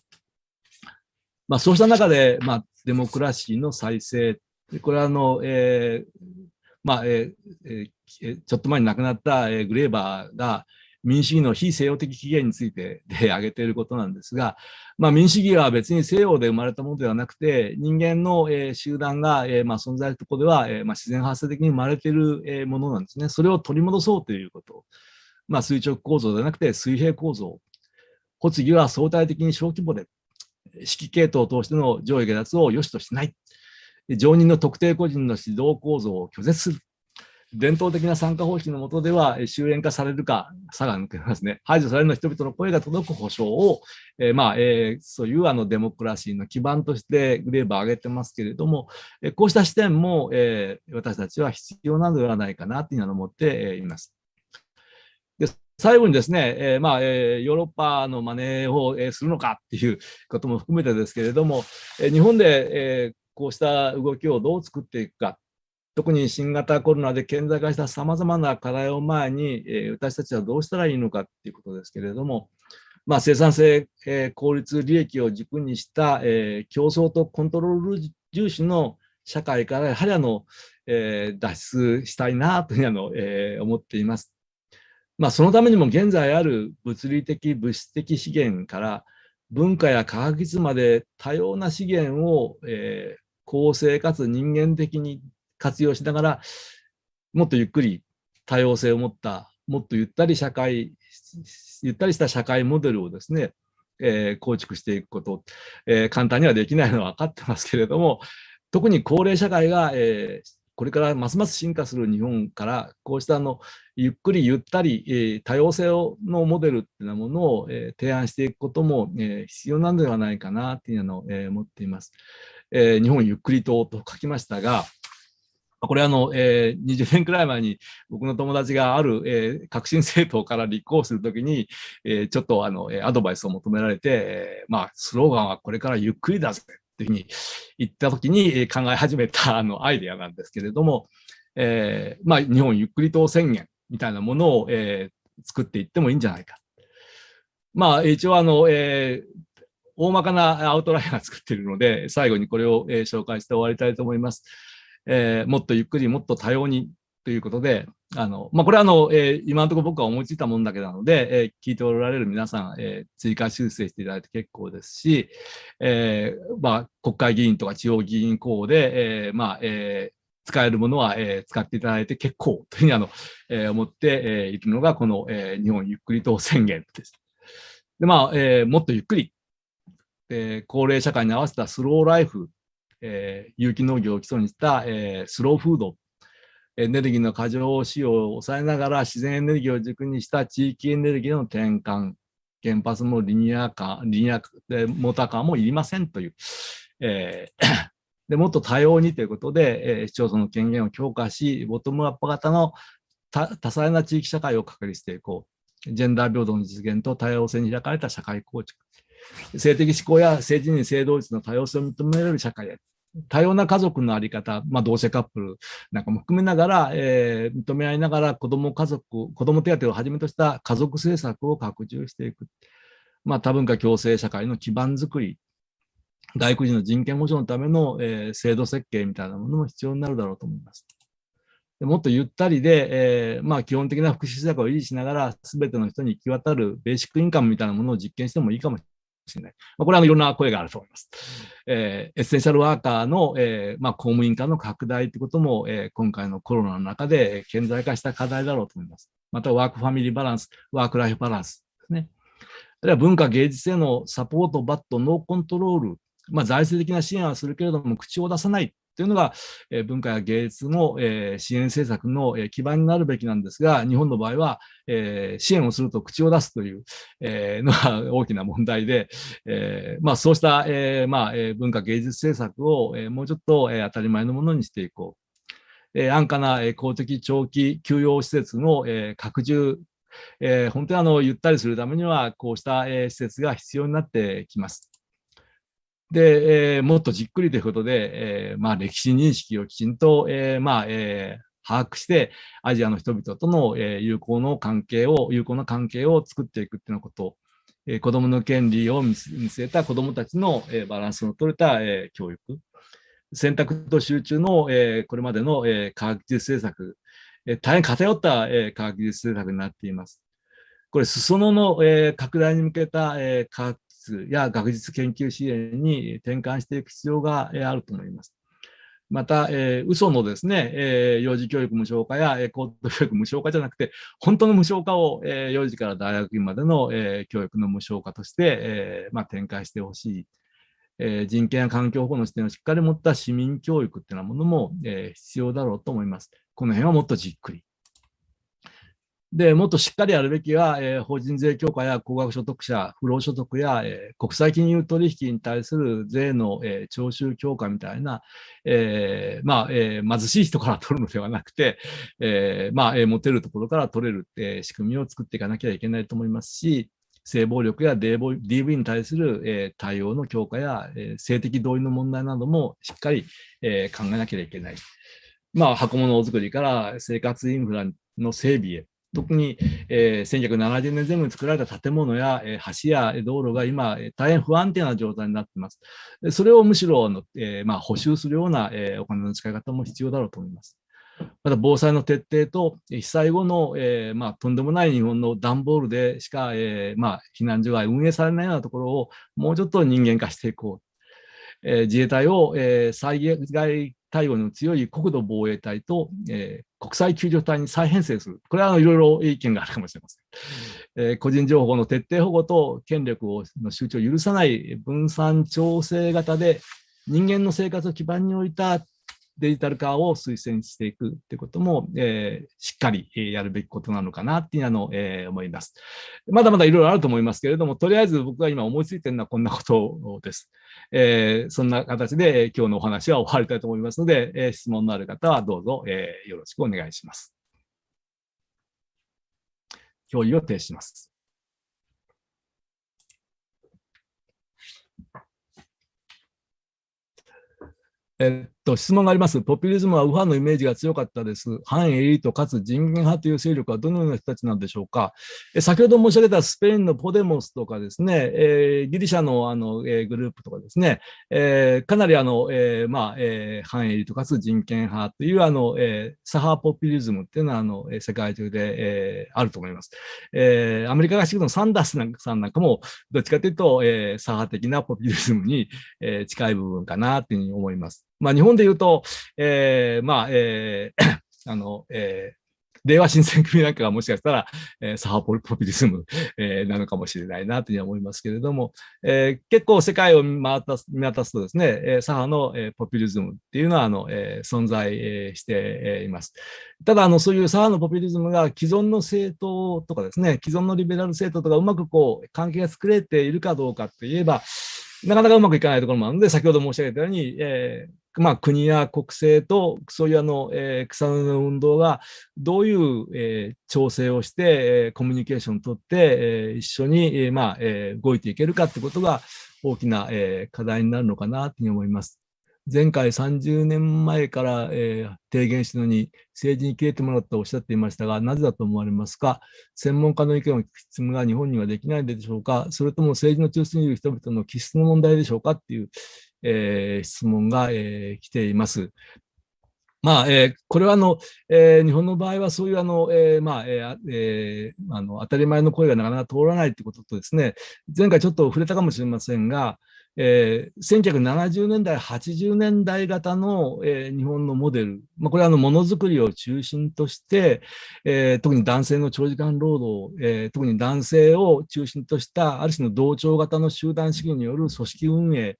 S1: そうした中で、デモクラシーの再生、これはちょっと前に亡くなったグレーバーが民主主義の非西洋的起源についてで挙げていることなんですが、民主主義は別に西洋で生まれたものではなくて、人間の集団が存在するところでは自然発生的に生まれているものなんですね。それを取り戻そうということ。垂直構造ではなくて水平構造。発議は相対的に小規模で、指揮系統を通しての上位下脱を良しとしない。常任の特定個人の指導構造を拒絶する。伝統的な参加方式の下では終焉化されるか、差が抜けますね。排除されるの人々の声が届く保障を、そういうデモクラシーの基盤としてグレーバーを挙げてますけれども、こうした視点も、私たちは必要なのではないかなというのを思っています。で最後にですね、ヨーロッパの真似をするのかっていうことも含めてですけれども、日本でこうした動きをどう作っていくか。特に新型コロナで顕在化したさまざまな課題を前に、私たちはどうしたらいいのかということですけれども、生産性、効率、利益を軸にした、競争とコントロール重視の社会からやはり脱出したいなというふうに思っています。そのためにも現在ある物理的、物質的資源から文化や科学技術まで多様な資源を、公正かつ人間的に活用しながら、もっとゆっくり多様性を持った、もっとゆったりした社会モデルをですね、構築していくこと、簡単にはできないのは分かってますけれども、特に高齢社会が、これからますます進化する日本から、こうしたゆっくりゆったり、多様性のモデルっていうようなものを、提案していくことも、必要なのではないかなというのを、思っています。日本ゆっくり党と書きましたが、これ20年くらい前に僕の友達がある、革新政党から立候補するときに、ちょっとアドバイスを求められて、スローガンはこれからゆっくりだぜっていうふうに言ったときに考え始めたアイデアなんですけれども、日本ゆっくり党宣言みたいなものを、作っていってもいいんじゃないか。一応大まかなアウトラインが作っているので、最後にこれを、紹介して終わりたいと思います。もっとゆっくり、もっと多様にということで、これは今のところ僕は思いついたものだけなので、聞いておられる皆さん、追加修正していただいて結構ですし、国会議員とか地方議員候補で、使えるものは、使っていただいて結構というふうに思っているのが、この、日本ゆっくり党宣言です。で、もっとゆっくり、高齢社会に合わせたスローライフ、有機農業を基礎にした、スローフード、エネルギーの過剰使用を抑えながら自然エネルギーを軸にした地域エネルギーの転換、原発もリニアモーターカーもいりませんという、でもっと多様にということで、市町村の権限を強化し、ボトムアップ型の多彩な地域社会を確立していこう。ジェンダー平等の実現と多様性に開かれた社会構築。性的指向や性自認性同一の多様性を認められる社会へ。多様な家族のあり方、同性カップルなんかも含めながら、認め合いながら子ども手当をはじめとした家族政策を拡充していく。多文化共生社会の基盤づくり。外国人の人権保障のための、制度設計みたいなものも必要になるだろうと思います。でもっとゆったりで、基本的な福祉施策を維持しながら、すべての人に行き渡るベーシックインカムみたいなものを実験してもいいかもしれない。これはいろんな声があると思います。エッセンシャルワーカーの、公務員化の拡大ということも、今回のコロナの中で顕在化した課題だろうと思います。また、ワークファミリーバランス、ワークライフバランスですね。あるいは文化芸術へのサポート、バット、ノーコントロール、財政的な支援はするけれども、口を出さないというのが、文化や芸術の、支援政策の、基盤になるべきなんですが、日本の場合は、支援をすると口を出すという、のが大きな問題で、そうした、文化芸術政策を、もうちょっと、当たり前のものにしていこう。安価な、公的長期休養施設の、拡充、本当にゆったりするためには、こうした、施設が必要になってきます。で、もっとじっくりということで、歴史認識をきちんと、把握して、アジアの人々との、友好な関係を作っていくっていうようなこと、子どもの権利を見据えた子どもたちの、バランスの取れた、教育、選択と集中の、これまでの、科学技術政策、大変偏った、科学技術政策になっています。これ、裾野の、拡大に向けた、科学や学術研究支援に転換していく必要があると思います。また、嘘のですね、幼児教育無償化や高等教育無償化じゃなくて、本当の無償化を、幼児から大学院までの、教育の無償化として、展開してほしい。人権や環境保護の視点をしっかり持った市民教育っていうようなものも、必要だろうと思います。この辺はもっとじっくり。で、もっとしっかりやるべきは、法人税強化や高額所得者、不労所得や、国際金融取引に対する税の、徴収強化みたいな、貧しい人から取るのではなくて、持てるところから取れる、仕組みを作っていかなきゃいけないと思いますし、性暴力や DV に対する、対応の強化や、性的同意の問題などもしっかり、考えなきゃいけない。箱物作りから生活インフラの整備へ、特に、1970年前後に作られた建物や、橋や道路が今、大変不安定な状態になっています。それをむしろ補修するような、お金の使い方も必要だろうと思います。また防災の徹底と被災後の、とんでもない日本の段ボールでしか、避難所が運営されないようなところをもうちょっと人間化していこう。自衛隊を、災害対応の強い国土防衛隊と、国際救助隊に再編成する。これはいろいろ意見があるかもしれません。個人情報の徹底保護と権力の集中を許さない分散調整型で人間の生活を基盤に置いたデジタル化を推薦していくということも、しっかりやるべきことなのかなっていうのを、思います。まだまだいろいろあると思いますけれども、とりあえず僕が今思いついているのはこんなことです。そんな形で、今日のお話は終わりたいと思いますので、質問のある方はどうぞ、よろしくお願いします。共有を停止します。質問があります。ポピュリズムは右派のイメージが強かったです。反エリートかつ人権派という勢力はどのような人たちなんでしょうか。先ほど申し上げたスペインのポデモスとかですね、ギリシャのグループとかですね、かなり反エリートかつ人権派という左派ポピュリズムっていうのは世界中で、あると思います。アメリカ合衆国のサンダースさんなんかもどっちかというと、左派的なポピュリズムに、近い部分かなというふうに思います。日本で言うと、令和新選組なんかがもしかしたら、左派ポピュリズム、なのかもしれないなというふうに思いますけれども、結構世界を見渡すとですね、左派の、ポピュリズムっていうのは存在、しています。ただそういう左派のポピュリズムが既存の政党とかですね、既存のリベラル政党とかうまく関係が作れているかどうかといえば、なかなかうまくいかないところもあるので、先ほど申し上げたように、国や国政とそういう草の運動がどういう、調整をして、コミュニケーションをとって、一緒に、動いていけるかということが大きな、課題になるのかなというふうに思います。前回30年前から、提言したのに政治に消えてもらったとおっしゃっていましたが、なぜだと思われますか？専門家の意見を聞く必要が日本にはできないでしょうか？それとも政治の中心にいる人々の気質の問題でしょうかっていう、質問が、来ています。これは日本の場合はそういう当たり前の声がなかなか通らないということとですね、前回ちょっと触れたかもしれませんが、1970年代、80年代型の、日本のモデル、これはものづくりを中心として、特に男性の長時間労働、特に男性を中心としたある種の同調型の集団主義による組織運営、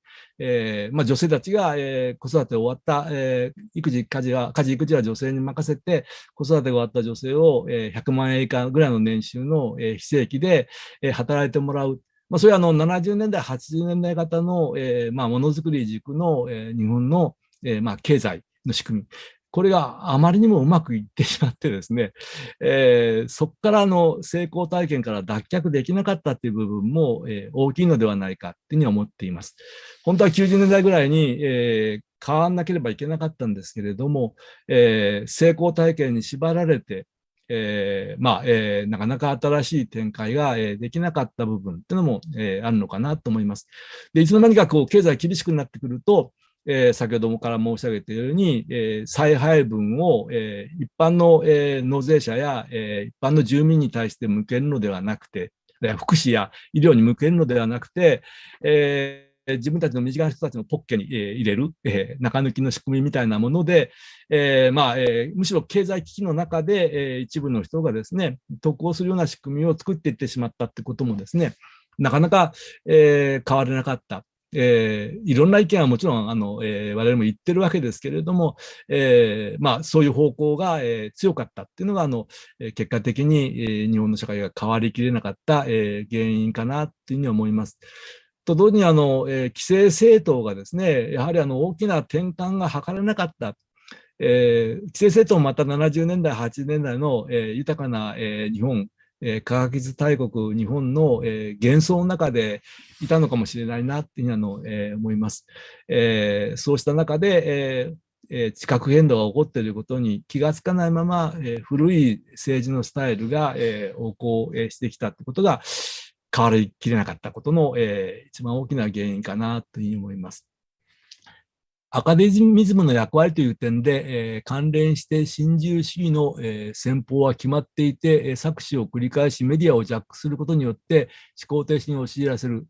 S1: 女性たちが、子育て終わった、家事育児は女性に任せて、子育てが終わった女性を、100万円以下ぐらいの年収の、非正規で、働いてもらう。それは70年代、80年代型の、ものづくり軸の、日本の、経済の仕組み。これがあまりにもうまくいってしまってですね、そこからの成功体験から脱却できなかったっていう部分も、大きいのではないかっていうふうに思っています。本当は90年代ぐらいに、変わらなければいけなかったんですけれども、成功体験に縛られて、なかなか新しい展開が、できなかった部分っていうのも、あるのかなと思います。でいつの間にかこう経済厳しくなってくると、先ほどもから申し上げているように、再配分を、一般の、納税者や、一般の住民に対して向けるのではなくて、福祉や医療に向けるのではなくて、自分たちの身近な人たちのポッケに、入れる、中抜きの仕組みみたいなもので、むしろ経済危機の中で、一部の人がですね、得をするような仕組みを作っていってしまったってこともですね、なかなか、変われなかった。いろんな意見はもちろん我々も言ってるわけですけれども、そういう方向が、強かったっていうのが結果的に、日本の社会が変わりきれなかった、原因かなっていうふうに思います。と同時に既成政党がですね、やはり大きな転換が図れなかった。既成政党もまた70年代、80年代の、豊かな、日本、科学技術大国日本の、幻想の中でいたのかもしれないなっていうふうに思います。そうした中で、地殻変動が起こっていることに気がつかないまま、古い政治のスタイルが、横行、してきたということが変わりきれなかったことの、一番大きな原因かなというふうに思います。アカデミズムの役割という点で、関連して新自由主義の、戦法は決まっていて、搾取を繰り返しメディアをジャックすることによって思考停止に陥らせる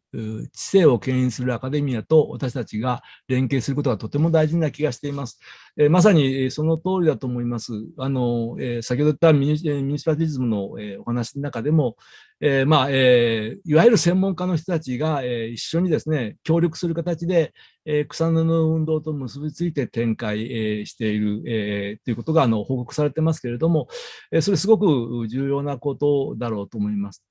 S1: 知性を牽引するアカデミアと私たちが連携することがとても大事な気がしています。まさにその通りだと思います。先ほど言ったミニスパティズムの、お話の中でも、いわゆる専門家の人たちが、一緒にですね、協力する形で、草の根の運動と結びついて展開、している、ということが報告されてますけれども、それすごく重要なことだろうと思います。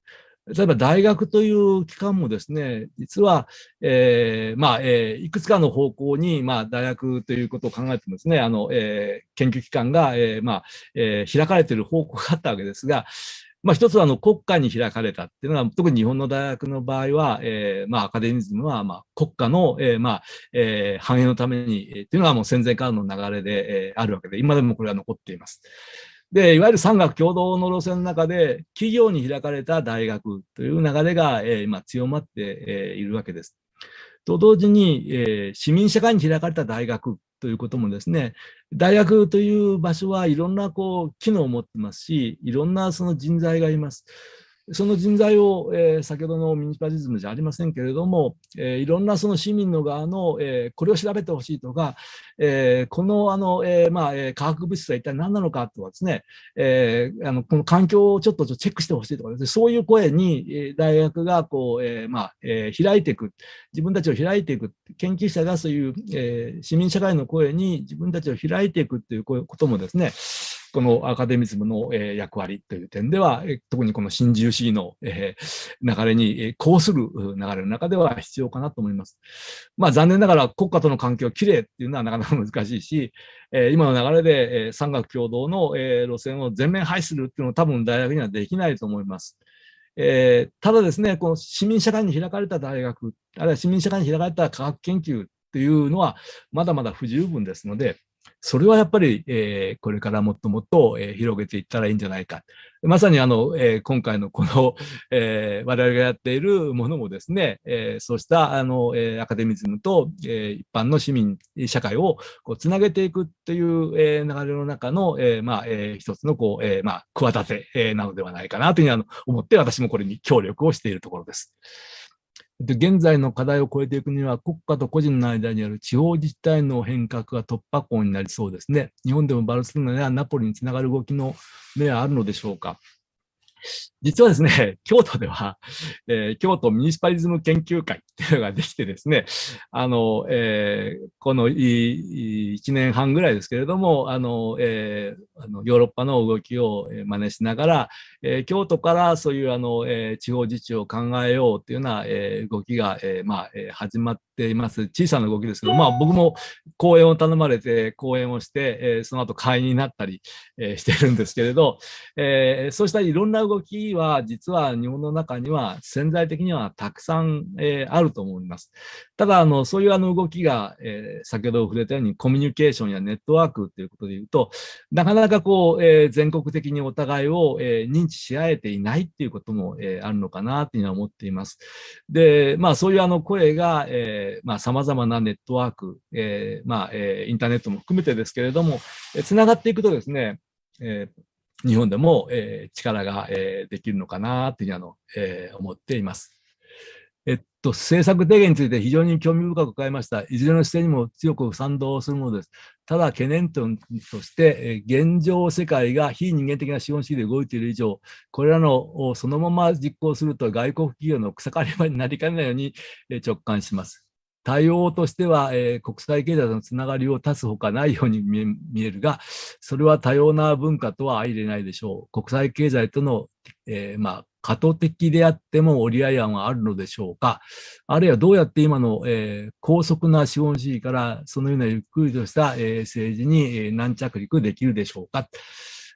S1: 例えば大学という機関もですね、実は、いくつかの方向に、大学ということを考えてもですね、研究機関が、開かれている方向があったわけですが、一つは国家に開かれたっていうのは、特に日本の大学の場合は、アカデミズムは、国家の、繁栄のために、っていうのはもう戦前からの流れで、あるわけで、今でもこれは残っています。で、いわゆる産学共同の路線の中で、企業に開かれた大学という流れが、今強まって、いるわけです。と同時に、市民社会に開かれた大学ということもですね、大学という場所はいろんな機能を持ってますし、いろんなその人材がいます。その人材を、先ほどのミニパリズムじゃありませんけれども、いろんなその市民の側の、これを調べてほしいとか、この化学物質は一体何なのかとかですね、この環境をちょっとチェックしてほしいとかですね、そういう声に、大学が開いていく、自分たちを開いていく、研究者がそういう、市民社会の声に自分たちを開いていくということもですね、このアカデミズムの役割という点では、特にこの新自由主義の流れに抗する流れの中では必要かなと思います。残念ながら国家との関係をきれいっていうのはなかなか難しいし、今の流れで産学共同の路線を全面廃止するっていうのは多分大学にはできないと思います。ただですね、この市民社会に開かれた大学、あるいは市民社会に開かれた科学研究っていうのはまだまだ不十分ですので、それはやっぱり、これからもっともっと、広げていったらいいんじゃないか。まさに今回のこの、我々がやっているものもですね、そうしたアカデミズムと、一般の市民社会をこうつなげていくという、流れの中の、一つのこう、企て、なのではないかなというふうに思って、私もこれに協力をしているところです。で、現在の課題を超えていくには、国家と個人の間にある地方自治体の変革が突破口になりそうですね。日本でもバルセロナやナポリにつながる動きの目はあるのでしょうか。実はですね、京都では、京都ミニシパリズム研究会っていうのができてですね、この1年半ぐらいですけれども、ヨーロッパの動きを真似しながら、京都からそういう地方自治を考えようというような、動きが、始まっています。小さな動きですけど、僕も講演を頼まれて講演をして、その後会員になったり、してるんですけれど、そうしたいろんな動きは実は日本の中には潜在的にはたくさん、あると思います。ただそういう動きが、先ほど触れたようにコミュニケーションやネットワークということでいうと、なかなかこう、全国的にお互いを、認知し合えていないっていうことも、あるのかなというのは思っています。で、そういう声が、様々なネットワーク、インターネットも含めてですけれども、つながっていくとですね、日本でも、力が、できるのかなというふうに思っています。政策提言について非常に興味深く伺いました。いずれの姿勢にも強く賛同するものです。ただ懸念点として、現状世界が非人間的な資本主義で動いている以上、これらのそのまま実行すると外国企業の草刈り場になりかねないように直感します。対応としては、国際経済のつながりを断つほかないように見えるが、それは多様な文化とは相入れないでしょう。国際経済との、過渡的であっても折り合い案はあるのでしょうか。あるいはどうやって今の、高速な資本主義からそのようなゆっくりとした、政治に、軟着陸できるでしょうか。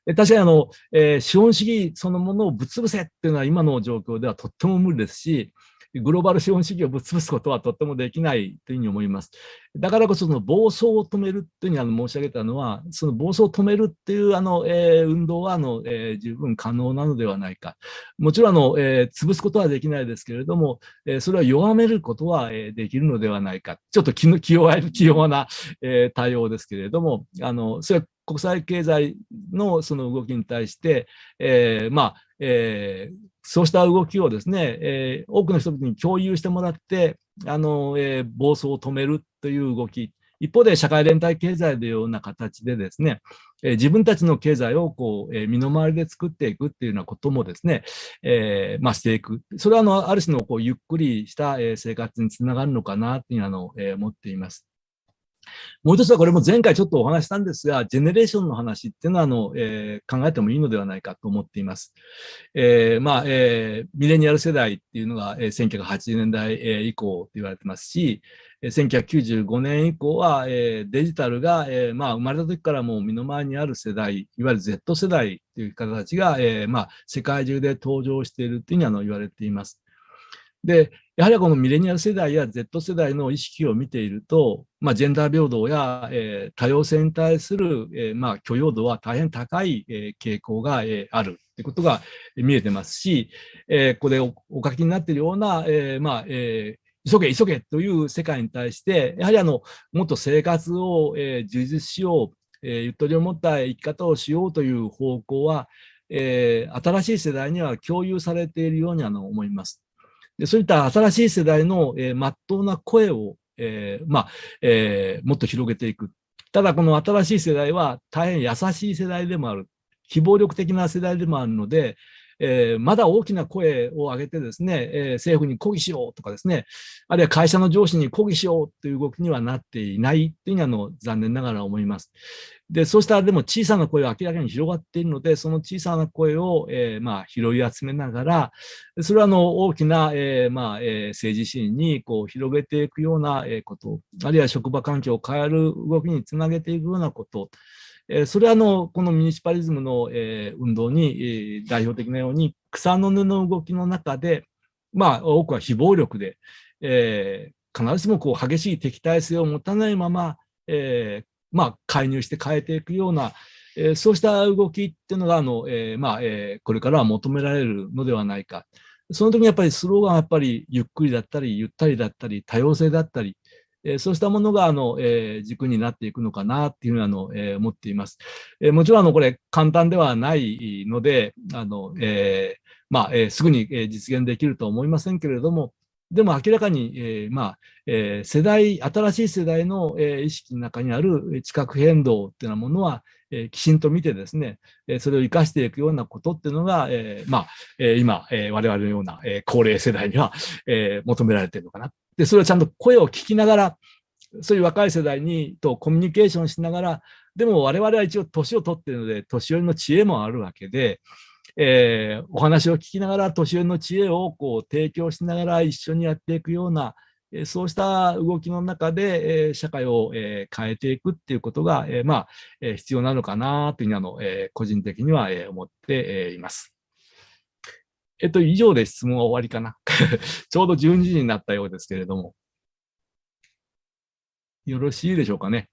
S1: 確かに資本主義そのものをぶっ潰せっていうのは今の状況ではとっても無理ですし、グローバル資本主義をぶっ潰すことはとってもできないというふうに思います。だからこそ、その暴走を止めるというふうに申し上げたのは、その暴走を止めるっていう運動は十分可能なのではないか。もちろん潰すことはできないですけれども、それは弱めることはできるのではないか。ちょっと気弱な対応ですけれども、それは国際経済のその動きに対して、そうした動きをですね、多くの人々に共有してもらって、暴走を止めるという動き、一方で社会連帯経済のような形でですね、自分たちの経済をこう、身の回りで作っていくっていうようなこともですね、していく。それはある種のこうゆっくりした、生活につながるのかなという思っています。もう一つはこれも前回ちょっとお話したんですが、ジェネレーションの話っていうのは考えてもいいのではないかと思っています。ミレニアル世代っていうのが、1980年代、以降と言われてますし、1995年以降は、デジタルが、生まれた時からもう身の回りにある世代、いわゆる Z 世代という方たちが、世界中で登場しているというふうに言われています。で、やはりこのミレニアル世代や Z 世代の意識を見ていると、ジェンダー平等や、多様性に対する、許容度は大変高い、傾向が、あるということが見えてますし、ここでお書きになっているような、急げ急げという世界に対して、やはりもっと生活を、充実しよう、ゆとりを持った生き方をしようという方向は、新しい世代には共有されているように思います。でそういった新しい世代の真っ当な声を、もっと広げていく。ただこの新しい世代は大変優しい世代でもある。非暴力的な世代でもあるので、まだ大きな声を上げてですね、政府に抗議しようとかですね、あるいは会社の上司に抗議しようという動きにはなっていないというのは残念ながら思います。で、そうしたでも小さな声は明らかに広がっているので、その小さな声を、拾い集めながら、それは大きな、政治シーンにこう広げていくようなこと、あるいは職場環境を変える動きにつなげていくようなこと、それはこのミニシパリズムの、運動に、代表的なように草の根の動きの中で、多くは非暴力で、必ずしもこう激しい敵対性を持たないまま、介入して変えていくような、そうした動きっていうのがこれからは求められるのではないか。その時にやっぱりスローガンはやっぱりゆっくりだったり、ゆったりだったり、多様性だったり、そうしたものが軸になっていくのかなっていうふうに思っています。もちろんこれ簡単ではないので、すぐに実現できるとは思いませんけれども、でも明らかに、新しい世代の意識の中にある地殻変動っていうようなものは、きちんと見てですね、それを生かしていくようなことっていうのが、今、我々のような高齢世代には求められているのかな。で、それをちゃんと声を聞きながら、そういう若い世代とコミュニケーションしながら、でも我々は一応年を取っているので、年寄りの知恵もあるわけで、お話を聞きながら年寄りの知恵を提供しながら一緒にやっていくような、そうした動きの中で、社会を、変えていくっていうことが、必要なのかなというふうに個人的には、思って、います。以上で質問は終わりかな。ちょうど12時になったようですけれども。よろしいでしょうかね。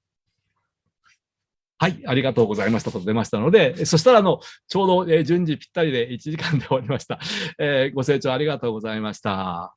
S1: はい、ありがとうございましたと出ましたので、そしたらちょうど12時ぴったりで1時間で終わりました。ご清聴ありがとうございました。